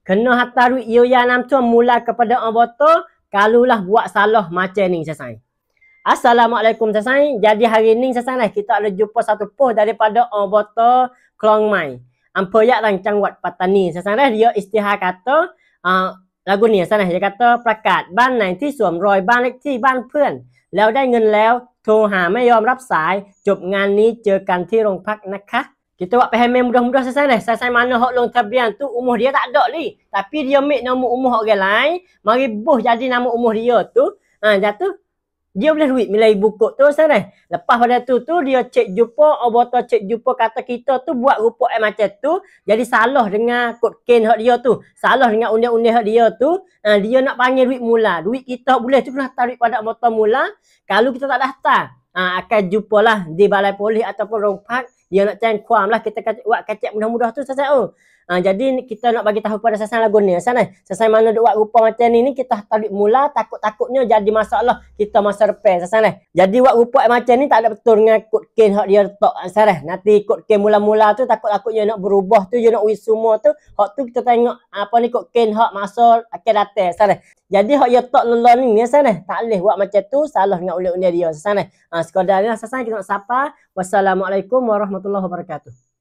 Kena hantar duit Yoya Nam tu mula kepada orang botol kalulah buat salah macam ni sasai. Assalamualaikum sasai. Jadi hari ni sasai kita ada jumpa satu post daripada orang botol Klong Mai. Ampa yak rancang Wat Patani sasai dia istihar kata lagu ni sasai dia kata ประกาศ บ้านไหนที่สวมรอยบ้านเลขที่บ้านเพื่อนแล้วได้เงินแล้วโทรหาไม่ยอมรับสายจบงานนี้เจอกันที่โรงพักนะคะ Kita buat pemain mudah-mudah sasai mana hok long tabian tu umur dia tak ada li. Tapi dia ambil nama umur orang lain, mari buh jadi nama umur dia tu. Jatuh dia boleh duit milai buku tu sasai. Lepas pada tu dia cek jumpa, botol cek jumpa kata kita tu buat rupa macam tu, jadi salah dengan kod ken hok dia tu. Salah dengan undang-undang hok dia tu. Dia nak panggil duit mula. Duit kita boleh tu kena hantar duit pada botol mula. Kalau kita tak daftar, akan jumpalah di balai polis ataupun rompak. Dia nak cari kuam lah, kita buat kacak mudah-mudah tu sasai. Jadi kita nak bagi tahu pada sasai lagu ni sasai mana buat rupa macam ni kita tarik mula, takut-takutnya jadi masalah kita masa depan sasai. Jadi buat rupa macam ni tak ada betul dengan kod ken hak dia letak sasai. Nanti kod ken mula-mula tu takut-takutnya nak berubah tu, dia nak wis semua tu. Hak tu kita tengok apa ni kod ken hak masa akan datang sasai. Jadi hak dia tak lelah ni sasai. Tak boleh buat macam tu, salah dengan undang-undang dia sasai. Sekadar ni sasai kita nak sapa. Wassalamualaikum warahmatullahi wabarakatuh.